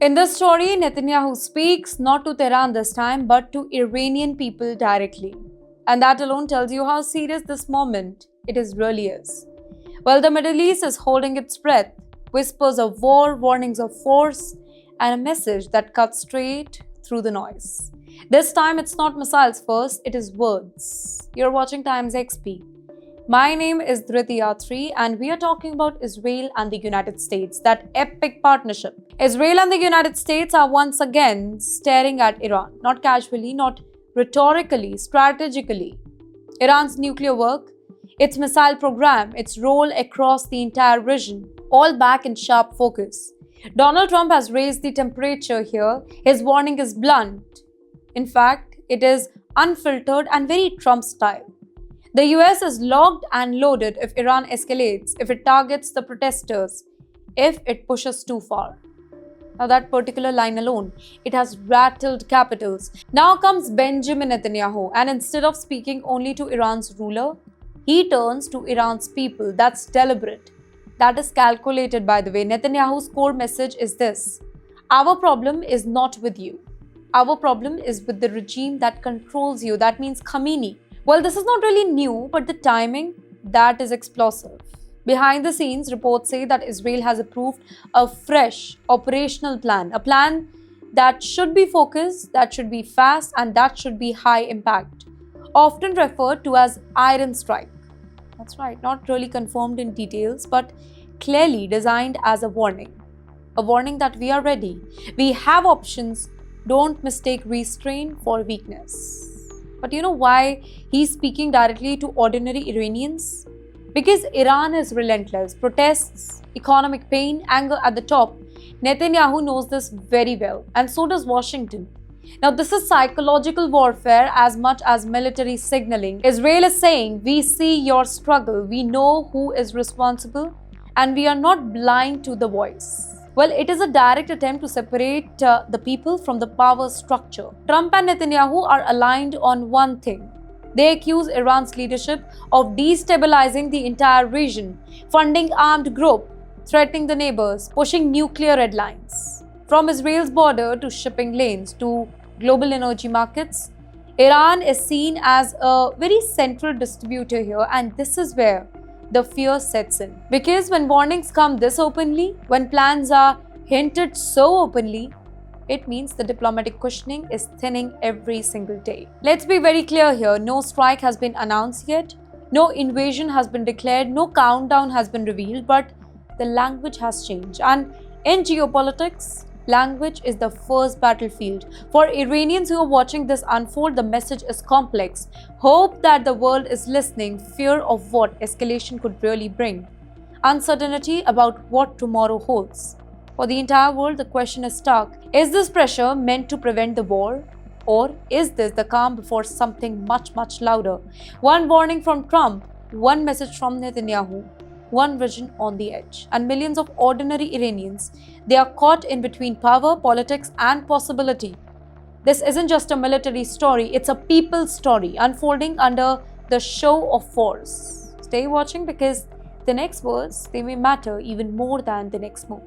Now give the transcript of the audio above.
In this story, Netanyahu speaks not to Tehran this time, but to Iranian people directly. And that alone tells you how serious this moment really is. Well, the Middle East is holding its breath, whispers of war, warnings of force, and a message that cuts straight through the noise. This time, it's not missiles first, it is words. You're watching Times XP. My name is Dhriti Yatri, and we are talking about Israel and the United States, that epic partnership. Israel and the United States are once again staring at Iran, not casually, not rhetorically, strategically. Iran's nuclear work, its missile program, its role across the entire region, all back in sharp focus. Donald Trump has raised the temperature here. His warning is blunt. In fact, it is unfiltered and very Trump style. The US is locked and loaded if Iran escalates, if it targets the protesters, if it pushes too far. Now, that particular line alone, it has rattled capitals. Now comes Benjamin Netanyahu, and instead of speaking only to Iran's ruler, he turns to Iran's people. That's deliberate. That is calculated, by the way. Netanyahu's core message is this: our problem is not with you. Our problem is with the regime that controls you. That means Khamenei. Well, this is not really new, but the timing, that is explosive. Behind the scenes, reports say that Israel has approved a fresh operational plan, a plan that should be focused, that should be fast, and that should be high impact, often referred to as Iron Strike. That's right, not really confirmed in details, but clearly designed as a warning that we are ready. We have options. Don't mistake restraint for weakness. But you know why he's speaking directly to ordinary Iranians? Because Iran is relentless. Protests, economic pain, anger at the top. Netanyahu knows this very well, and so does Washington. Now, this is psychological warfare as much as military signaling. Israel is saying, we see your struggle, we know who is responsible, and we are not blind to the voice. Well, it is a direct attempt to separate the people from the power structure. Trump and Netanyahu are aligned on one thing. They accuse Iran's leadership of destabilizing the entire region, funding armed groups, threatening the neighbors, pushing nuclear red lines. From Israel's border to shipping lanes to global energy markets, Iran is seen as a very central distributor here, and this is where the fear sets in. Because when warnings come this openly, when plans are hinted so openly, it means the diplomatic cushioning is thinning every single day. Let's be very clear here, no strike has been announced yet, no invasion has been declared, no countdown has been revealed, but the language has changed. And in geopolitics, language is the first battlefield. For Iranians who are watching this unfold, the message is complex. Hope that the world is listening, fear of what escalation could really bring, uncertainty about what tomorrow holds. For the entire world, the question is stark. Is this pressure meant to prevent the war? Or is this the calm before something much, much louder? One warning from Trump, one message from Netanyahu, one vision on the edge. And millions of ordinary Iranians, they are caught in between power, politics, and possibility. This isn't just a military story, it's a people's story unfolding under the show of force. Stay watching, because the next words, they may matter even more than the next move.